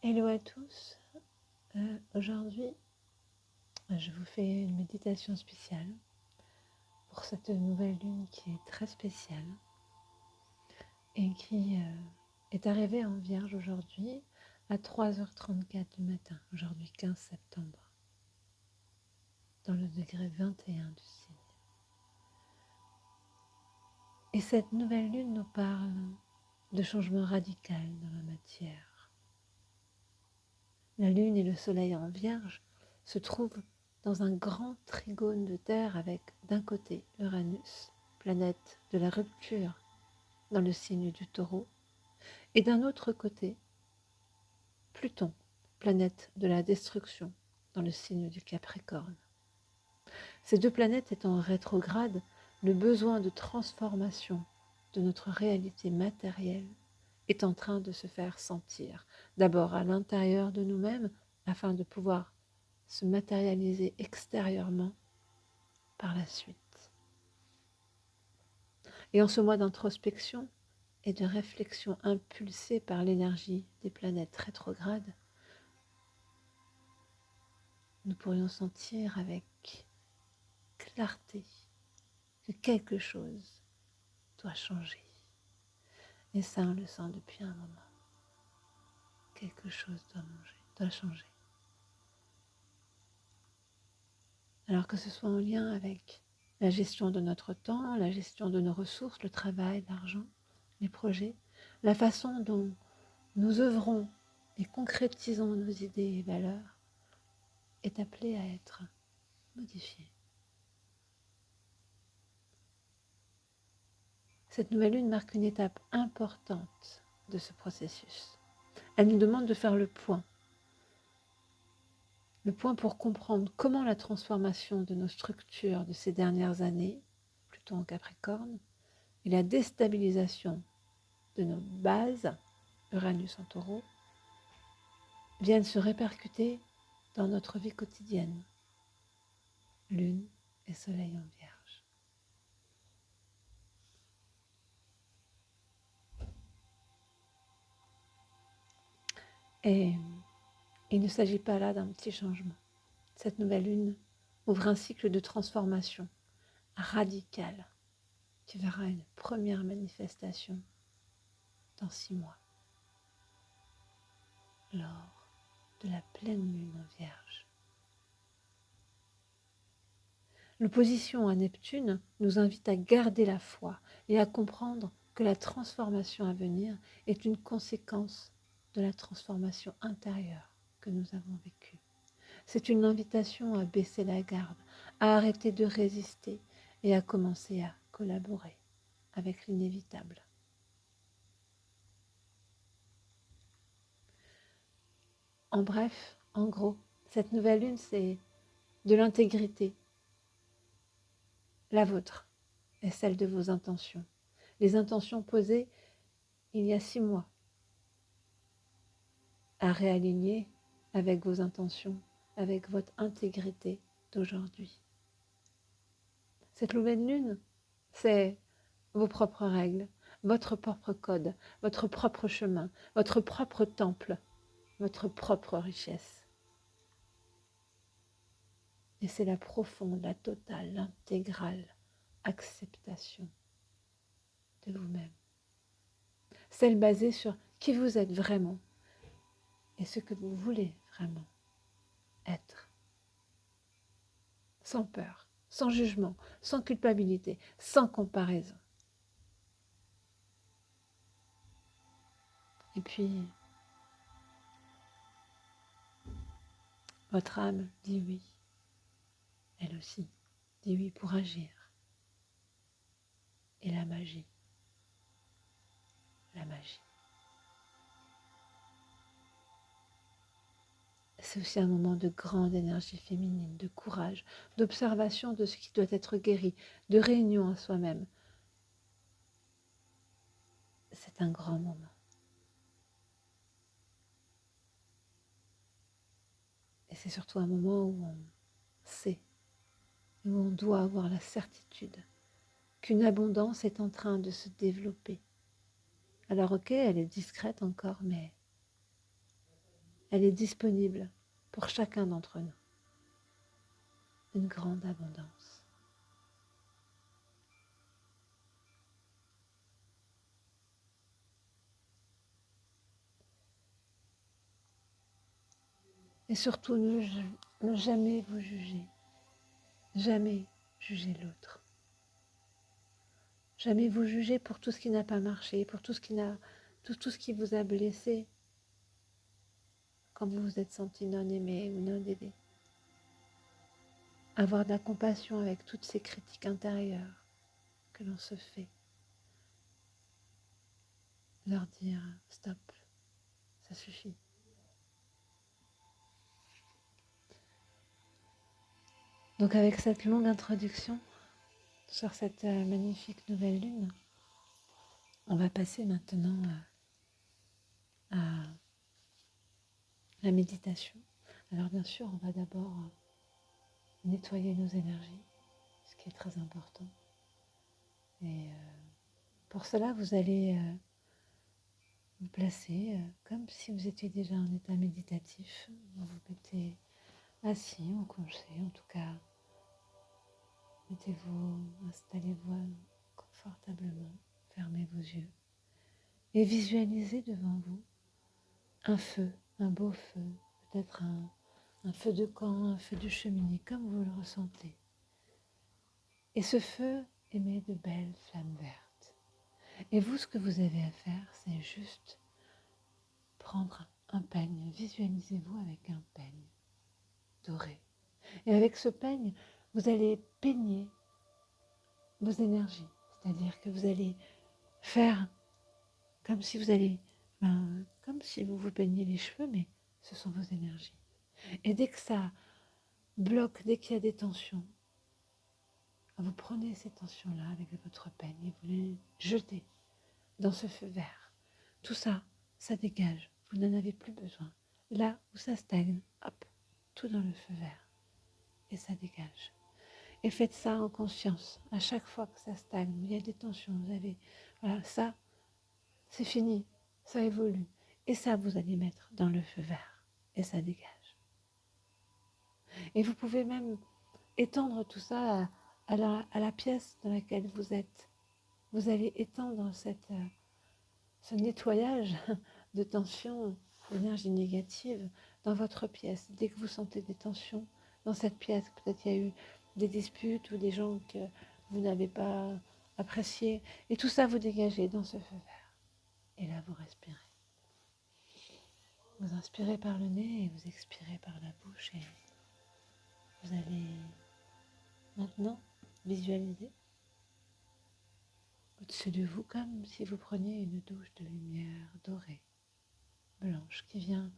Hello à tous. Aujourd'hui, je vous fais une méditation spéciale pour cette nouvelle lune qui est très spéciale et qui est arrivée en Vierge aujourd'hui à 3h34 du matin, aujourd'hui 15 septembre, dans le degré 21 du signe. Et cette nouvelle lune nous parle de changement radical dans la matière. La lune et le soleil en Vierge se trouvent dans un grand trigone de terre avec d'un côté Uranus, planète de la rupture dans le signe du Taureau, et d'un autre côté Pluton, planète de la destruction dans le signe du Capricorne. Ces deux planètes étant rétrogrades, le besoin de transformation de notre réalité matérielle est en train de se faire sentir, d'abord à l'intérieur de nous-mêmes, afin de pouvoir se matérialiser extérieurement par la suite. Et en ce mois d'introspection et de réflexion impulsée par l'énergie des planètes rétrogrades, nous pourrions sentir avec clarté que quelque chose doit changer. Et ça, on le sent depuis un moment. Quelque chose doit changer. Alors que ce soit en lien avec la gestion de notre temps, la gestion de nos ressources, le travail, l'argent, les projets, la façon dont nous œuvrons et concrétisons nos idées et valeurs est appelée à être modifiée. Cette nouvelle lune marque une étape importante de ce processus. Elle nous demande de faire le point pour comprendre comment la transformation de nos structures de ces dernières années, plutôt en Capricorne, et la déstabilisation de nos bases, Uranus en Taureau, viennent se répercuter dans notre vie quotidienne, Lune et Soleil en Vierge. Et il ne s'agit pas là d'un petit changement. Cette nouvelle lune ouvre un cycle de transformation radical qui verra une première manifestation dans 6 mois, lors de la pleine lune en Vierge. L'opposition à Neptune nous invite à garder la foi et à comprendre que la transformation à venir est une conséquence de la transformation intérieure que nous avons vécue. C'est une invitation à baisser la garde, à arrêter de résister et à commencer à collaborer avec l'inévitable. En bref, en gros, cette nouvelle lune, c'est de l'intégrité, la vôtre et celle de vos intentions. Les intentions posées il y a 6 mois, à réaligner avec vos intentions, avec votre intégrité d'aujourd'hui. Cette nouvelle lune, c'est vos propres règles, votre propre code, votre propre chemin, votre propre temple, votre propre richesse. Et c'est la profonde, la totale, l'intégrale acceptation de vous-même. Celle basée sur qui vous êtes vraiment et ce que vous voulez vraiment être. Sans peur, sans jugement, sans culpabilité, sans comparaison. Et puis, votre âme dit oui. Elle aussi dit oui pour agir. Et la magie. C'est aussi un moment de grande énergie féminine, de courage, d'observation de ce qui doit être guéri, de réunion à soi-même. C'est un grand moment. Et c'est surtout un moment où on sait, où on doit avoir la certitude qu'une abondance est en train de se développer. Alors ok, elle est discrète encore, mais elle est disponible pour chacun d'entre nous. Une grande abondance. Et surtout, ne jamais vous juger. Jamais juger l'autre. Jamais vous juger pour tout ce qui n'a pas marché, pour tout ce qui vous a blessé quand vous vous êtes senti non aimé ou non aidé. Avoir de la compassion avec toutes ces critiques intérieures que l'on se fait. Leur dire stop, ça suffit. Donc avec cette longue introduction sur cette magnifique nouvelle lune, on va passer maintenant à la méditation. Alors bien sûr, on va d'abord nettoyer nos énergies, ce qui est très important. Et pour cela, vous allez vous placer comme si vous étiez déjà en état méditatif. Vous vous mettez assis ou couché, en tout cas. Mettez-vous, installez-vous confortablement, fermez vos yeux et visualisez devant vous un feu, un beau feu, peut-être un feu de camp, un feu de cheminée, comme vous le ressentez. Et ce feu émet de belles flammes vertes. Et vous, ce que vous avez à faire, c'est juste prendre un peigne. Visualisez-vous avec un peigne doré. Et avec ce peigne, vous allez peigner vos énergies. C'est-à-dire que vous allez faire comme si comme si vous vous peignez les cheveux, mais ce sont vos énergies. Et dès que ça bloque, dès qu'il y a des tensions, vous prenez ces tensions-là avec votre peigne et vous les jetez dans ce feu vert. Tout ça, ça dégage. Vous n'en avez plus besoin. Là où ça stagne, hop, tout dans le feu vert. Et ça dégage. Et faites ça en conscience. À chaque fois que ça stagne, il y a des tensions, vous avez... Voilà, ça, c'est fini. Ça évolue. Et ça, vous allez mettre dans le feu vert. Et ça dégage. Et vous pouvez même étendre tout ça à la pièce dans laquelle vous êtes. Vous allez étendre ce nettoyage de tensions, d'énergie négative dans votre pièce. Dès que vous sentez des tensions dans cette pièce, peut-être il y a eu des disputes ou des gens que vous n'avez pas appréciés. Et tout ça, vous dégagez dans ce feu vert. Et là, vous respirez. Vous inspirez par le nez et vous expirez par la bouche. Et vous allez maintenant visualiser au-dessus de vous comme si vous preniez une douche de lumière dorée, blanche, qui vient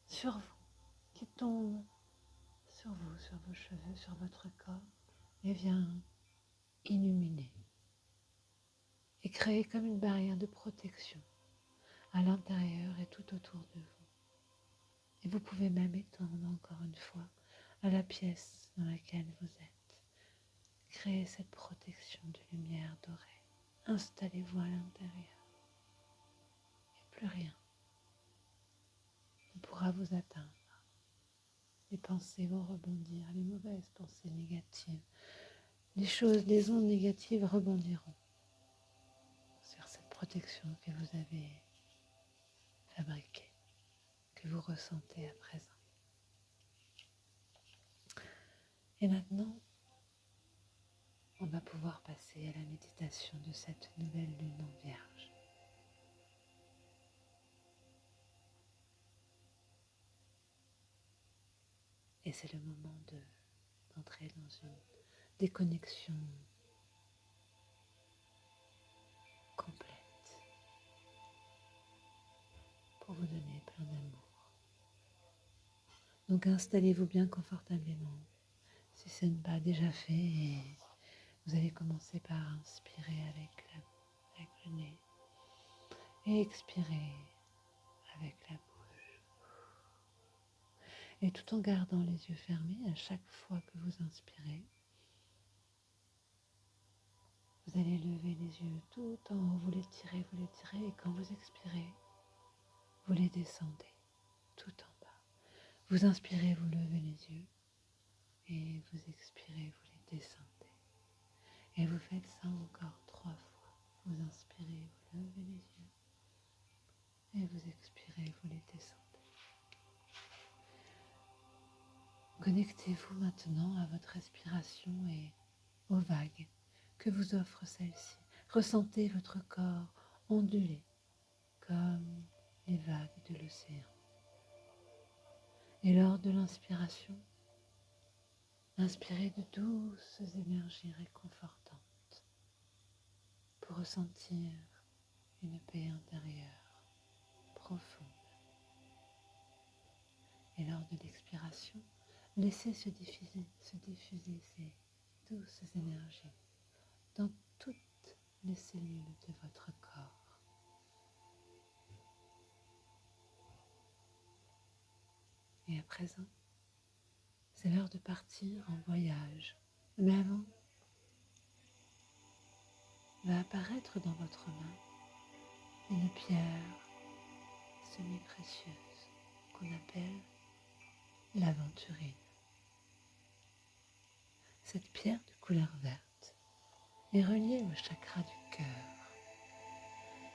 sur vous, qui tombe sur vous, sur vos cheveux, sur votre corps, et vient illuminer et créer comme une barrière de protection à l'intérieur et tout autour de vous. Et vous pouvez même étendre encore une fois à la pièce dans laquelle vous êtes. Créez cette protection de lumière dorée. Installez-vous à l'intérieur. Et plus rien ne pourra vous atteindre. Les pensées vont rebondir, les mauvaises pensées négatives, les ondes négatives rebondiront sur cette protection que vous avez fabriquée, que vous ressentez à présent. Et maintenant, on va pouvoir passer à la méditation de cette nouvelle lune en Vierge. Et c'est le moment d'entrer dans une déconnexion complète pour vous donner plein d'amour. Donc installez-vous bien confortablement si ce n'est pas déjà fait et vous allez commencer par inspirer avec le nez et expirer avec la bouche. Et tout en gardant les yeux fermés, à chaque fois que vous inspirez, vous allez lever les yeux tout en haut, vous les tirez, et quand vous expirez, vous les descendez tout en bas. Vous inspirez, vous levez les yeux et vous expirez, vous les descendez. Et vous faites ça encore 3 fois. Vous inspirez, vous levez les yeux et vous expirez, vous les descendez. Connectez-vous maintenant à votre respiration et aux vagues que vous offre celle-ci. Ressentez votre corps onduler comme les vagues de l'océan. Et lors de l'inspiration, inspirez de douces énergies réconfortantes pour ressentir une paix intérieure profonde. Et lors de l'expiration, laissez se diffuser ces douces énergies dans toutes les cellules de votre corps. Et à présent, c'est l'heure de partir en voyage. Mais avant, va apparaître dans votre main une pierre semi-précieuse qu'on appelle l'aventurine. Cette pierre de couleur verte est reliée au chakra du cœur.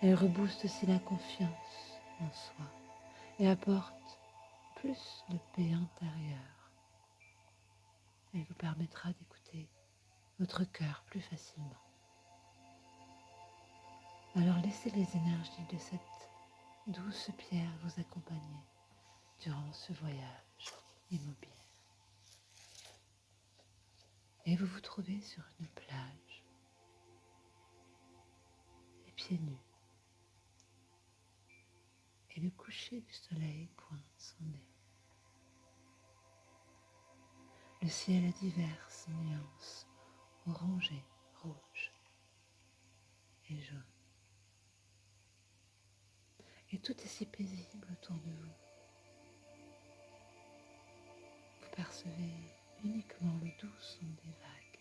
Elle rebooste aussi la confiance en soi et apporte plus de paix intérieure. Elle vous permettra d'écouter votre cœur plus facilement. Alors laissez les énergies de cette douce pierre vous accompagner durant ce voyage immobile. Et vous vous trouvez sur une plage, les pieds nus, et le coucher du soleil pointe son nez. Le ciel a diverses nuances orangées, rouges et jaunes. Et tout est si paisible autour de vous. Vous percevez uniquement le doux son des vagues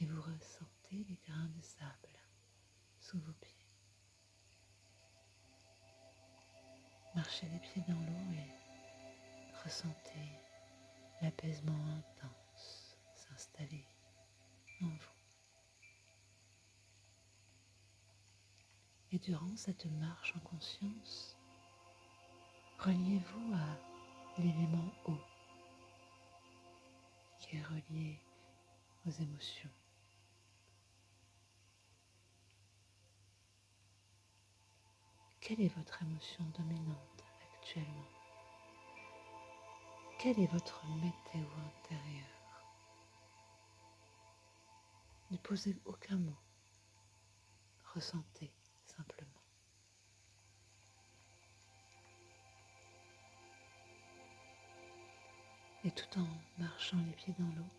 et vous ressentez les grains de sable sous vos pieds. Marchez les pieds dans l'eau et ressentez l'apaisement intense s'installer en vous. Et durant cette marche en conscience, reliez-vous à l'élément eau qui est relié aux émotions. Quelle est votre émotion dominante actuellement? Quelle est votre météo intérieure? Ne posez aucun mot. Ressentez simplement. Et tout en marchant les pieds dans l'eau,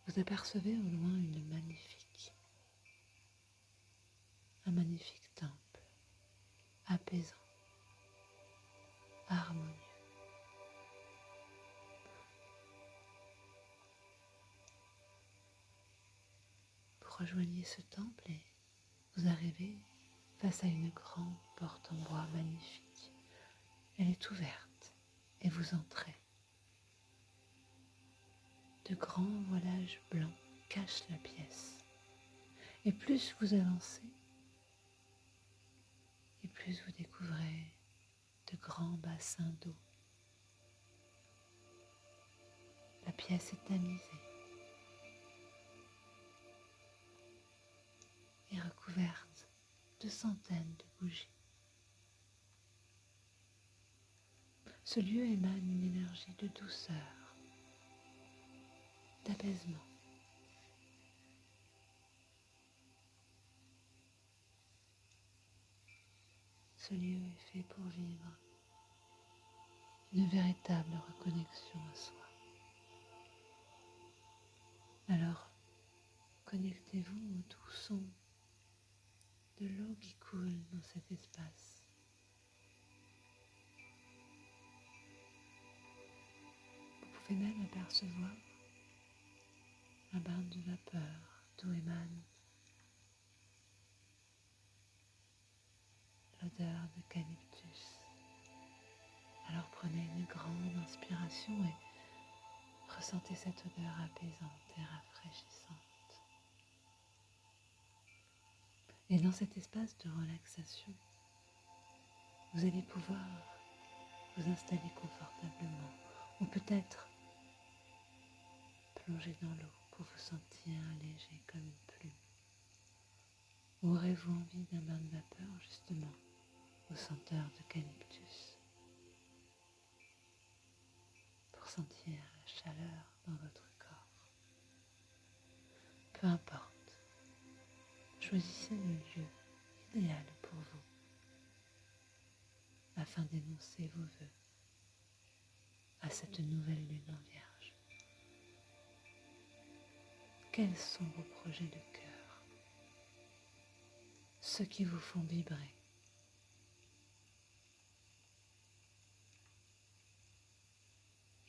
vous apercevez au loin un magnifique temple, apaisant, harmonieux. Vous rejoignez ce temple et vous arrivez face à une grande porte en bois magnifique. Elle est ouverte et vous entrez. De grands voilages blancs cachent la pièce. Et plus vous avancez, et plus vous découvrez de grands bassins d'eau. La pièce est tamisée et recouverte de centaines de bougies. Ce lieu émane une énergie de douceur, d'apaisement. Ce lieu est fait pour vivre une véritable reconnexion à soi. Alors, connectez-vous au doux son de l'eau qui coule dans cet espace. Vous pouvez même apercevoir un bain de vapeur d'où émane l'odeur d'eucalyptus. Alors prenez une grande inspiration et ressentez cette odeur apaisante et rafraîchissante. Et dans cet espace de relaxation, vous allez pouvoir vous installer confortablement ou peut-être plonger dans l'eau pour vous sentir léger comme une plume. Ou aurez-vous envie d'un bain de vapeur justement aux senteurs d'eucalyptus pour sentir la chaleur dans votre corps. Peu importe, choisissez le lieu idéal pour vous afin d'énoncer vos vœux à cette nouvelle lune en Vierge. Quels sont vos projets de cœur, ceux qui vous font vibrer?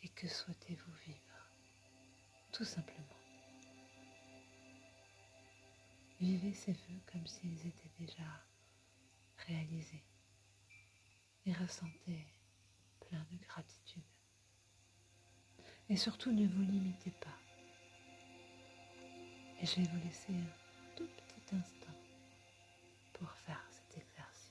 Et que souhaitez-vous vivre? Tout simplement. Vivez ces vœux comme s'ils étaient déjà réalisés et ressentez plein de gratitude. Et surtout, ne vous limitez pas. Et je vais vous laisser un tout petit instant pour faire cet exercice.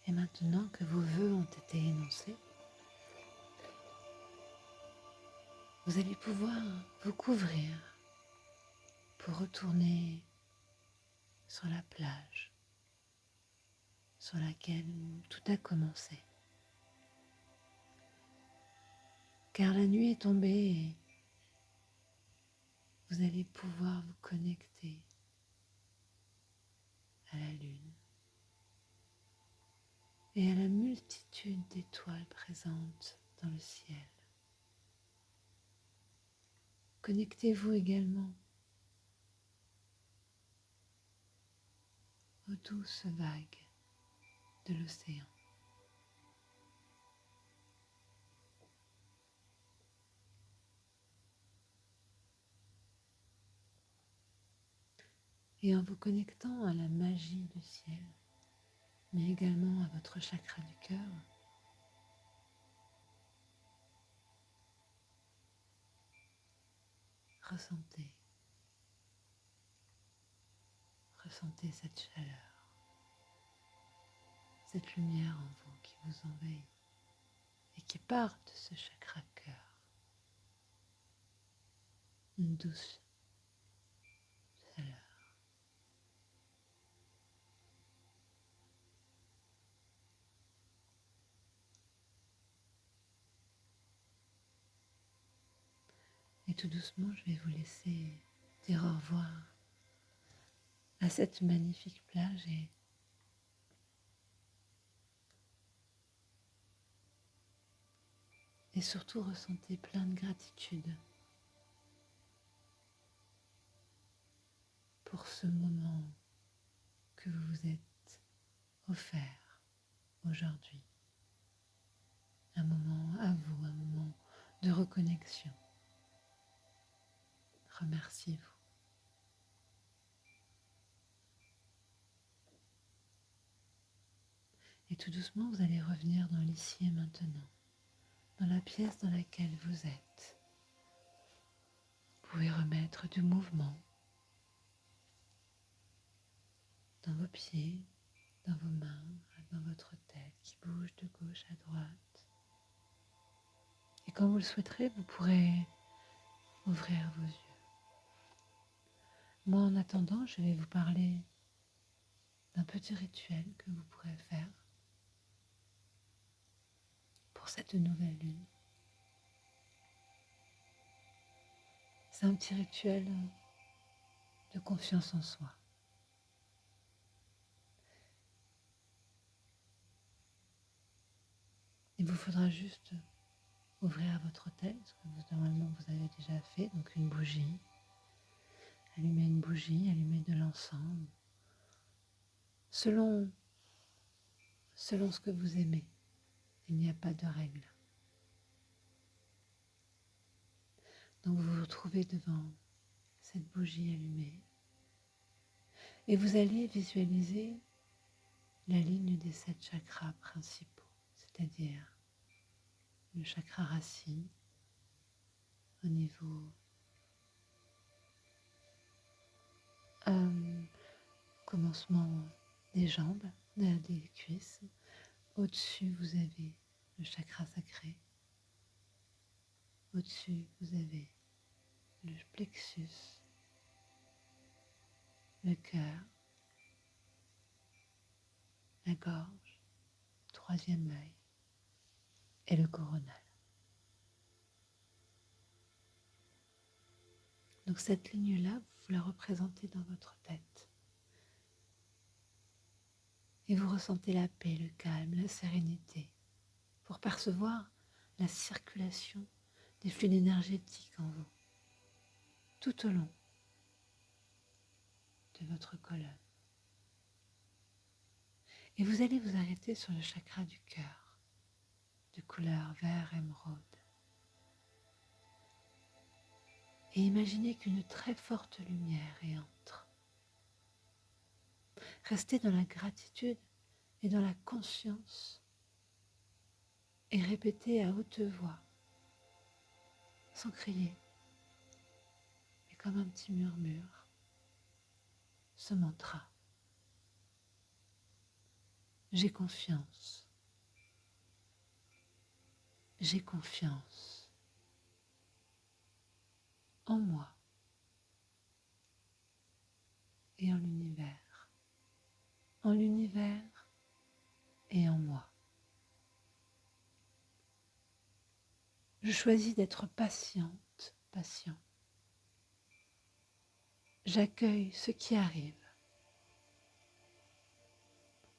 Et maintenant que vos vœux ont été énoncés, vous allez pouvoir vous couvrir pour retourner sur la plage sur laquelle tout a commencé. Car la nuit est tombée et vous allez pouvoir vous connecter à la lune et à la multitude d'étoiles présentes dans le ciel. Connectez-vous également aux douces vagues de l'océan. Et en vous connectant à la magie du ciel, mais également à votre chakra du cœur, ressentez cette chaleur, cette lumière en vous qui vous envahit et qui part de ce chakra cœur. Une douce chaleur. Et tout doucement, je vais vous laisser dire au revoir à cette magnifique plage et surtout ressentez plein de gratitude pour ce moment que vous vous êtes offert aujourd'hui. Un moment à vous, un moment de reconnexion. Remerciez-vous. Et tout doucement, vous allez revenir dans l'ici et maintenant, dans la pièce dans laquelle vous êtes, pouvez remettre du mouvement dans vos pieds, dans vos mains, dans votre tête qui bouge de gauche à droite. Et quand vous le souhaiterez, vous pourrez ouvrir vos yeux. Moi, en attendant, je vais vous parler d'un petit rituel que vous pourrez faire pour cette nouvelle lune. C'est un petit rituel de confiance en soi. Il vous faudra juste ouvrir votre hôtel, ce que normalement vous avez déjà fait, donc une bougie. Allumer une bougie, allumer de l'encens, selon ce que vous aimez. Il n'y a pas de règle. Donc vous vous retrouvez devant cette bougie allumée et vous allez visualiser la ligne des 7 chakras principaux, c'est-à-dire le chakra racine au niveau commencement des jambes, des cuisses. Au-dessus, vous avez le chakra sacré. Au-dessus, vous avez le plexus, le cœur, la gorge, le troisième œil et le coronal. Donc cette ligne-là, vous la représentez dans votre tête. Et vous ressentez la paix, le calme, la sérénité pour percevoir la circulation des flux énergétiques en vous tout au long de votre colonne. Et vous allez vous arrêter sur le chakra du cœur, de couleur vert émeraude. Et imaginez qu'une très forte lumière y entre. Restez dans la gratitude et dans la conscience et répétez à haute voix, sans crier, mais comme un petit murmure, ce mantra. J'ai confiance. J'ai confiance en moi et en l'univers et en moi. Je choisis d'être patiente, patient. J'accueille ce qui arrive.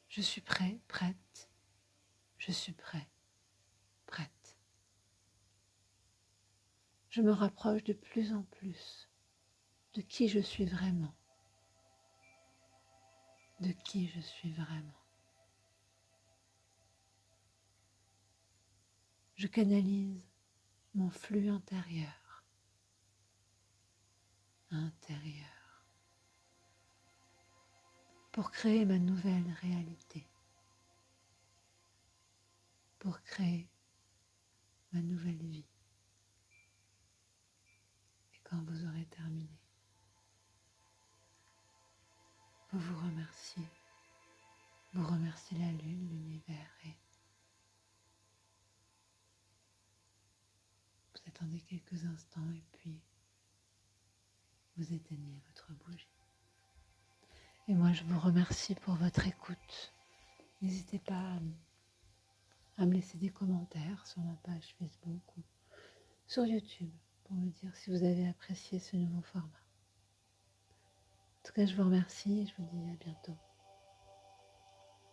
Je suis prêt, prête. Je suis prêt, prête. Je me rapproche de plus en plus de qui je suis vraiment. De qui je suis vraiment. Je canalise mon flux intérieur pour créer ma nouvelle réalité, pour créer ma nouvelle vie. Et quand vous aurez terminé, vous remerciez la lune, l'univers, et vous attendez quelques instants et puis vous éteignez votre bougie. Et moi, je vous remercie pour votre écoute. N'hésitez pas à me laisser des commentaires sur ma page Facebook ou sur YouTube pour me dire si vous avez apprécié ce nouveau format. En tout cas, je vous remercie et je vous dis à bientôt.